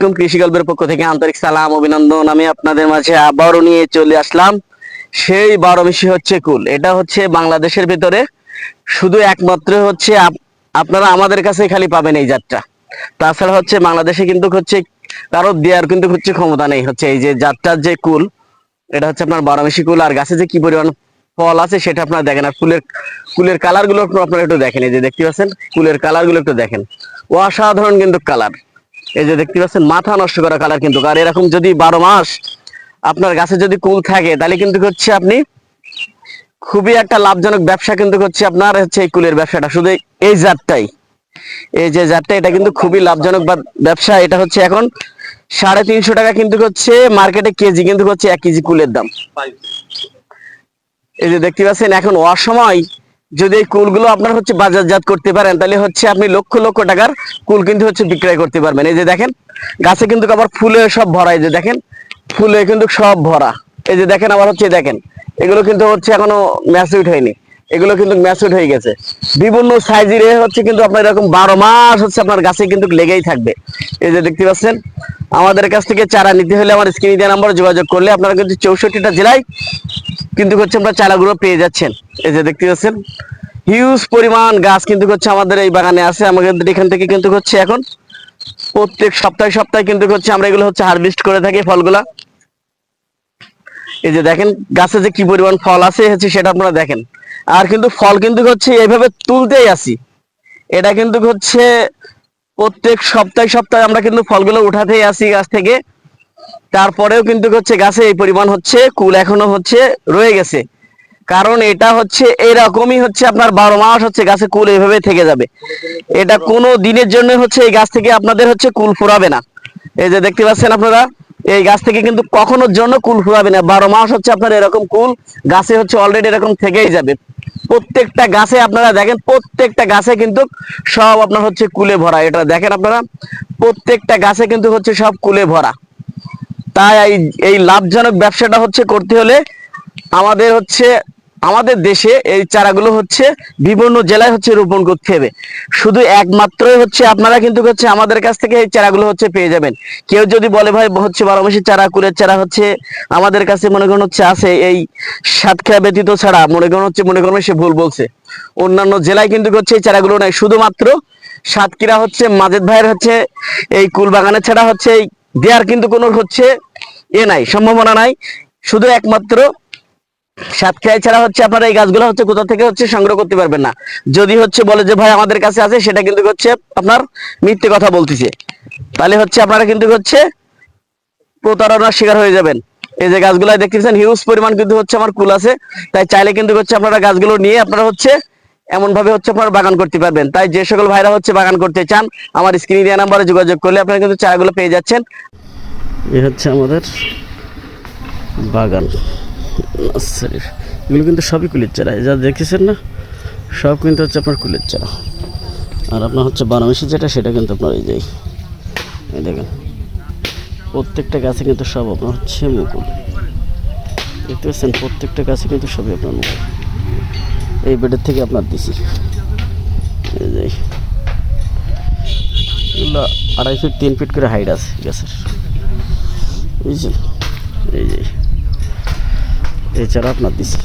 আলাইকুম, কৃষি গল্পের পক্ষ থেকে আন্তরিক সালাম অভিনন্দন। আমি আপনাদের মাঝে আবারও নিয়ে চলে আসলাম সেই 12 মিশি হচ্ছে কুল। এটা হচ্ছে বাংলাদেশের ভিতরে শুধু একমাত্র হচ্ছে আপনারা আমাদের কাছে খালি পাবেন এই জাতটা। তাছাড়া হচ্ছে বাংলাদেশে কিন্তু হচ্ছে কারো দেওয়ার কিন্তু হচ্ছে ক্ষমতা নেই। হচ্ছে এই যে জাতটার যে কুল, এটা হচ্ছে আপনার 12 মিশি কুল। আর গাছে যে কি পরিমাণ ফল আছে সেটা আপনারা দেখেন। আর কুলের কালার গুলো আপনারা একটু দেখেন। এই যে দেখতে পাচ্ছেন কুলের কালার গুলো একটু দেখেন, অসাধারণ কিন্তু কালার। এই যে দেখতে পাচ্ছেন মাথা নষ্ট করা কালার কিন্তু। আর এরকম যদি 12 মাস আপনার গাছে যদি কুল থাকে তাহলে কিন্তু হচ্ছে আপনি খুবই একটা লাভজনক ব্যবসা কিন্তু হচ্ছে আপনার হচ্ছে এই কুলের ব্যবসাটা। শুধু এই জাতটাই, এই যে জাতটা, এটা কিন্তু খুবই লাভজনক ব্যবসা। এটা হচ্ছে এখন 350 টাকা কিন্তু হচ্ছে মার্কেটে কেজি, কিন্তু হচ্ছে 1 কেজি কুলের দাম। এই যে দেখতে পাচ্ছেন এখন অসময় যদি এই কুলগুলো আপনার হচ্ছে বাজারজাত করতে পারেন তাহলে হচ্ছে আপনি লক্ষ লক্ষ টাকার কুল কিন্তু হচ্ছে বিক্রয় করতে পারবেন। এই যে দেখেন গাছে কিন্তু আবার ফুলে সব ভরা। এই যে দেখেন ফুলে কিন্তু সব ভরা। এই যে দেখেন আবার হচ্ছে দেখেন এগুলো কিন্তু হচ্ছে এখনো ম্যাচিউরড হয়নি, এগুলো কিন্তু ম্যাচিউরড হয়ে গেছে। বিভিন্ন সাইজের হচ্ছে কিন্তু আপনার এরকম 12 মাস হচ্ছে আপনার গাছে কিন্তু লেগেই থাকবে। এই যে দেখতে পাচ্ছেন আমাদের কাছ থেকে চারা নিতে হলে আমার স্ক্রিনে দেওয়া নাম্বারে যোগাযোগ করলে আপনারা কিন্তু 64টা জেলায় কিন্তু হচ্ছে আমরা চারাগুলো পেয়ে যাচ্ছেন। এই যে দেখতে পাচ্ছেন হিউজ পরিমাণ গাছ কিন্তু হচ্ছে আমাদের এই বাগানে আছে। আমাদের এখান থেকে কিন্তু হচ্ছে এখন প্রত্যেক সপ্তাহে সপ্তাহে কিন্তু হচ্ছে আমরা এগুলো হচ্ছে হারভেস্ট করে থাকি ফলগুলা। এই যে দেখেন গাছে যে কি পরিমাণ ফল আছে হচ্ছে সেটা আপনারা দেখেন। আর কিন্তু ফল কিন্তু হচ্ছে এইভাবে তুলতেই আসি। এটা কিন্তু হচ্ছে প্রত্যেক সপ্তাহে সপ্তাহে আমরা কিন্তু ফলগুলো উঠাতেই আসি গাছ থেকে। তারপরেও কিন্তু হচ্ছে গাছে এই পরিমাণ হচ্ছে কুল এখনো হচ্ছে রয়ে গেছে। কারণ এটা হচ্ছে এরকমই হচ্ছে আপনার 12 মাস হচ্ছে গাছে কুল এইভাবে থেকে যাবে। এটা কোনো দিনের জন্য হচ্ছে এই গাছ থেকে আপনাদের হচ্ছে কুল ফুরাবে না। এই যে দেখতে পাচ্ছেন আপনারা এই গাছ থেকে কিন্তু কখনোর জন্য কুল ফুরাবে না। 12 মাস হচ্ছে আপনার এরকম কুল গাছে হচ্ছে অলরেডি এরকম থেকেই যাবে। প্রত্যেকটা গাছে আপনারা দেখেন, প্রত্যেকটা গাছে কিন্তু সব আপনার হচ্ছে কুলে ভরা। এটা দেখেন আপনারা প্রত্যেকটা গাছে কিন্তু হচ্ছে সব কুলে ভরা। তাই এই লাভজনক ব্যবসাটা হচ্ছে করতে হলে আমাদের হচ্ছে আমাদের দেশে এই চারাগুলো হচ্ছে বিভিন্ন জেলায় হচ্ছে রোপণ করতে হবে। শুধু একমাত্রই হচ্ছে আপনারা কিন্তু হচ্ছে আমাদের কাছ থেকে এই চারাগুলো হচ্ছে পেয়ে যাবেন। কেউ যদি বলে ভাই হচ্ছে 12 মাসের চারা কুলের চারা হচ্ছে আমাদের কাছে মনে করেন হচ্ছে আছে, এই সাতক্ষীরা ব্যতীত ছাড়া মনে করেন সে ভুল বলছে। অন্যান্য জেলায় কিন্তু হচ্ছে এই চারাগুলো নাই, শুধুমাত্র সাতক্ষীরা হচ্ছে মাজেদ ভাইয়ের হচ্ছে এই কুল বাগানের ছাড়া হচ্ছে এই দেয়ার কিন্তু কোনো হচ্ছে নাই, সম্ভাবনা নাই। শুধু একমাত্র সাতক্ষীরায় ছাড়া হচ্ছে আপনারা এই গাছগুলো হচ্ছে কোথা থেকে হচ্ছে সংগ্রহ করতে পারবেন না। যদি হচ্ছে বলে যে ভাই আমাদের কাছে আছে, সেটা কিন্তু হচ্ছে আপনার মিথ্যে কথা বলতেছে। তাহলে হচ্ছে আপনারা কিন্তু হচ্ছে প্রতারণার শিকার হয়ে যাবেন। এই যে গাছগুলো দেখতেছেন হিউজ পরিমাণ কিন্তু হচ্ছে আমার কুল আছে। তাই চাইলে কিন্তু হচ্ছে আপনারা গাছগুলো নিয়ে আপনারা হচ্ছে এমন ভাবে হচ্ছে আপনারা বাগান করতে পারবেন। তাই যে সকল ভাইরা হচ্ছে বাগান করতে চান আমার স্ক্রিনে দেওয়া নাম্বারে যোগাযোগ করলে আপনারা কিন্তু চারাগুলো পেয়ে যাচ্ছেন। এই হচ্ছে আমাদের বাগান নার্সারির, এগুলো কিন্তু সবই কুলের চারা। যা দেখেছেন না সব কিন্তু হচ্ছে আপনার কুলের চারা। আর আপনার হচ্ছে 12 মাসি যেটা সেটা কিন্তু আপনার এই দেখেন প্রত্যেকটা গাছে কিন্তু সব আপনার হচ্ছে মুকুল। দেখতে পাচ্ছেন প্রত্যেকটা গাছে কিন্তু সবই আপনার মুকুল। এই বেডের থেকে আপনার দিছি এই যে এগুলো 2.5 ফিট 3 ফিট করে হাইট আছে গাছের। বুঝছেন এই যে এই চারা আপনার দিছি।